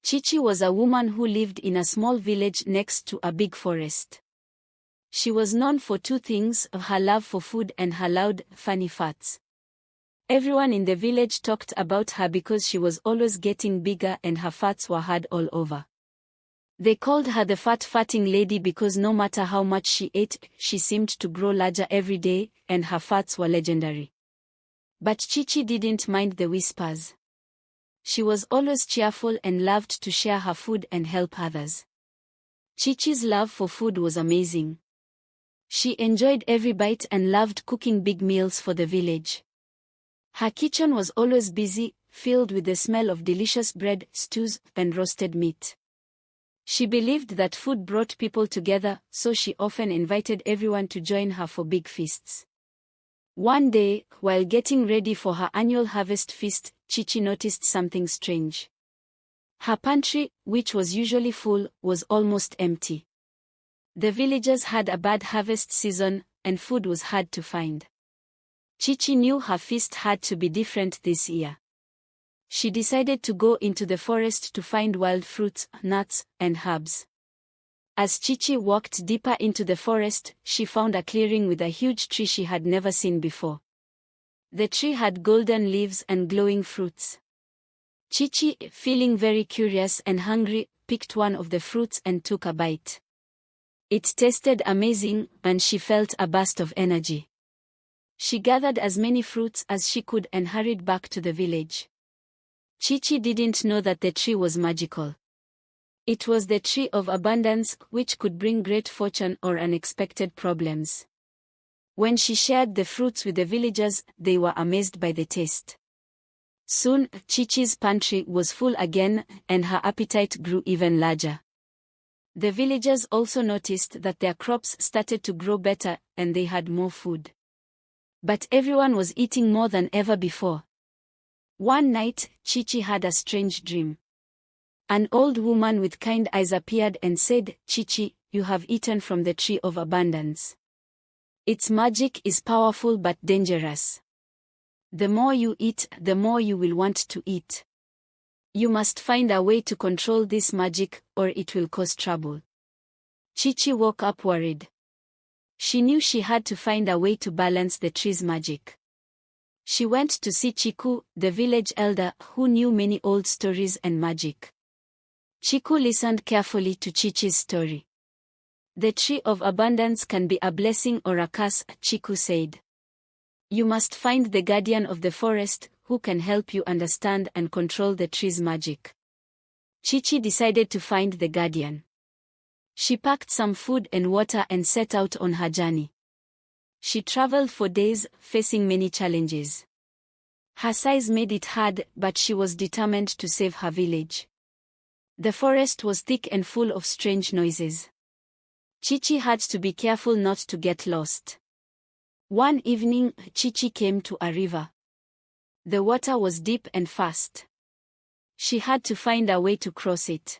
Chichi was a woman who lived in a small village next to a big forest. She was known for two things, her love for food and her loud, funny farts. Everyone in the village talked about her because she was always getting bigger and her farts were heard all over. They called her the fat-farting lady because no matter how much she ate, she seemed to grow larger every day, and her farts were legendary. But Chichi didn't mind the whispers. She was always cheerful and loved to share her food and help others. Chichi's love for food was amazing. She enjoyed every bite and loved cooking big meals for the village. Her kitchen was always busy, filled with the smell of delicious bread, stews, and roasted meat. She believed that food brought people together, so she often invited everyone to join her for big feasts. One day, while getting ready for her annual harvest feast, Chichi noticed something strange. Her pantry, which was usually full, was almost empty. The villagers had a bad harvest season, and food was hard to find. Chichi knew her feast had to be different this year. She decided to go into the forest to find wild fruits, nuts, and herbs. As Chichi walked deeper into the forest, she found a clearing with a huge tree she had never seen before. The tree had golden leaves and glowing fruits. Chichi, feeling very curious and hungry, picked one of the fruits and took a bite. It tasted amazing, and she felt a burst of energy. She gathered as many fruits as she could and hurried back to the village. Chichi didn't know that the tree was magical. It was the tree of abundance, which could bring great fortune or unexpected problems. When she shared the fruits with the villagers, they were amazed by the taste. Soon, Chichi's pantry was full again, and her appetite grew even larger. The villagers also noticed that their crops started to grow better, and they had more food. But everyone was eating more than ever before. One night, Chichi had a strange dream. An old woman with kind eyes appeared and said, "Chichi, you have eaten from the tree of abundance. Its magic is powerful but dangerous. The more you eat, the more you will want to eat. You must find a way to control this magic, or it will cause trouble." Chichi woke up worried. She knew she had to find a way to balance the tree's magic. She went to see Chiku, the village elder, who knew many old stories and magic. Chiku listened carefully to Chichi's story. "The tree of abundance can be a blessing or a curse," Chiku said. "You must find the guardian of the forest, who can help you understand and control the tree's magic." Chichi decided to find the guardian. She packed some food and water and set out on her journey. She traveled for days, facing many challenges. Her size made it hard, but she was determined to save her village. The forest was thick and full of strange noises. Chichi had to be careful not to get lost. One evening, Chichi came to a river. The water was deep and fast. She had to find a way to cross it.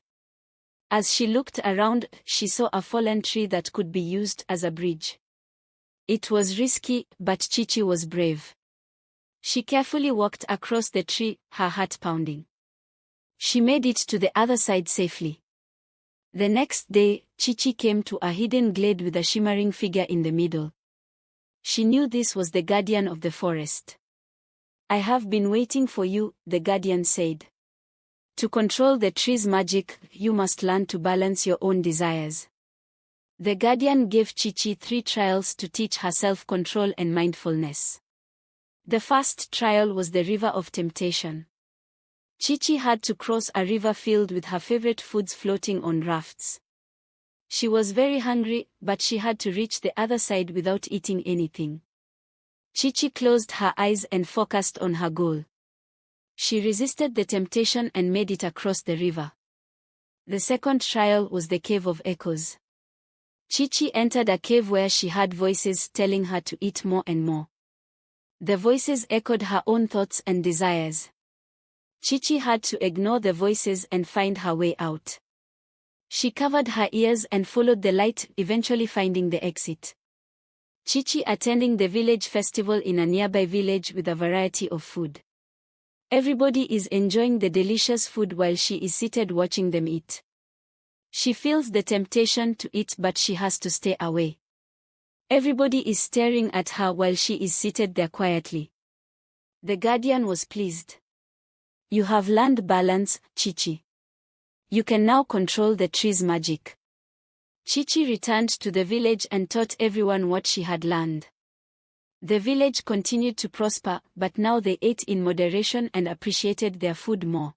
As she looked around, she saw a fallen tree that could be used as a bridge. It was risky, but Chichi was brave. She carefully walked across the tree, her heart pounding. She made it to the other side safely. The next day, Chichi came to a hidden glade with a shimmering figure in the middle. She knew this was the guardian of the forest. "I have been waiting for you," the guardian said. "To control the tree's magic, you must learn to balance your own desires." The guardian gave Chichi 3 trials to teach her self-control and mindfulness. The first trial was the river of temptation. Chichi had to cross a river filled with her favorite foods floating on rafts. She was very hungry, but she had to reach the other side without eating anything. Chichi closed her eyes and focused on her goal. She resisted the temptation and made it across the river. The second trial was the Cave of Echoes. Chichi entered a cave where she heard voices telling her to eat more and more. The voices echoed her own thoughts and desires. Chichi had to ignore the voices and find her way out. She covered her ears and followed the light, eventually finding the exit. Chichi attending the village festival in a nearby village with a variety of food. Everybody is enjoying the delicious food while she is seated watching them eat. She feels the temptation to eat, but she has to stay away. Everybody is staring at her while she is seated there quietly. The guardian was pleased. You have learned balance, Chichi. You can now control the tree's magic. Chichi returned to the village and taught everyone what she had learned. The village continued to prosper, but now they ate in moderation and appreciated their food more.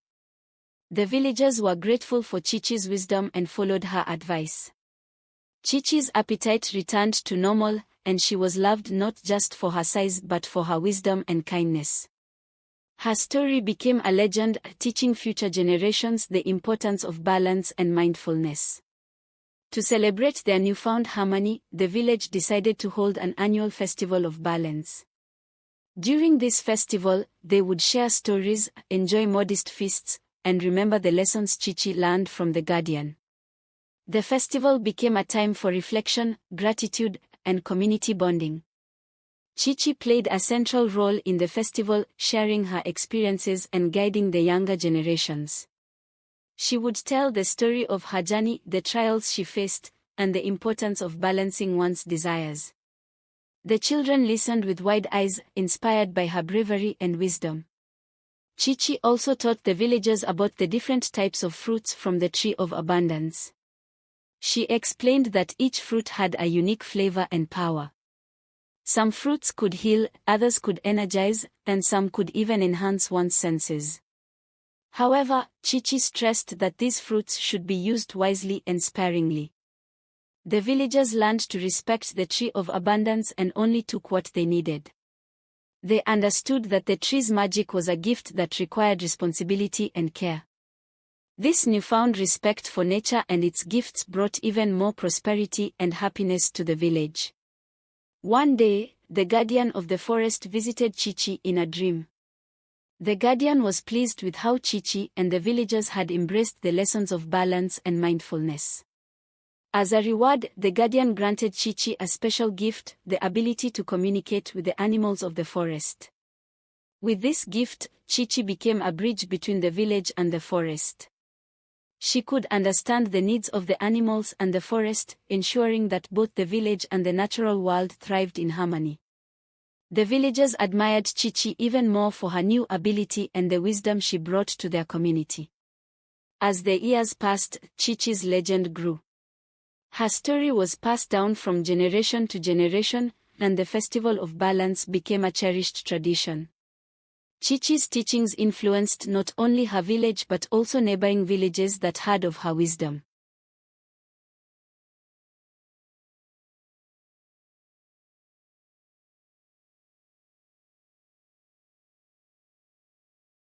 The villagers were grateful for Chichi's wisdom and followed her advice. Chichi's appetite returned to normal, and she was loved not just for her size but for her wisdom and kindness. Her story became a legend, teaching future generations the importance of balance and mindfulness. To celebrate their newfound harmony, the village decided to hold an annual festival of balance. During this festival, they would share stories, enjoy modest feasts, and remember the lessons Chichi learned from the guardian. The festival became a time for reflection, gratitude, and community bonding. Chichi played a central role in the festival, sharing her experiences and guiding the younger generations. She would tell the story of her journey, the trials she faced, and the importance of balancing one's desires. The children listened with wide eyes, inspired by her bravery and wisdom. Chichi also taught the villagers about the different types of fruits from the tree of abundance. She explained that each fruit had a unique flavor and power. Some fruits could heal, others could energize, and some could even enhance one's senses. However, Chichi stressed that these fruits should be used wisely and sparingly. The villagers learned to respect the tree of abundance and only took what they needed. They understood that the tree's magic was a gift that required responsibility and care. This newfound respect for nature and its gifts brought even more prosperity and happiness to the village. One day, the guardian of the forest visited Chichi in a dream. The guardian was pleased with how Chichi and the villagers had embraced the lessons of balance and mindfulness. As a reward, the guardian granted Chichi a special gift, the ability to communicate with the animals of the forest. With this gift, Chichi became a bridge between the village and the forest. She could understand the needs of the animals and the forest, ensuring that both the village and the natural world thrived in harmony. The villagers admired Chichi even more for her new ability and the wisdom she brought to their community. As the years passed, Chichi's legend grew. Her story was passed down from generation to generation, and the Festival of Balance became a cherished tradition. Chichi's teachings influenced not only her village but also neighboring villages that heard of her wisdom.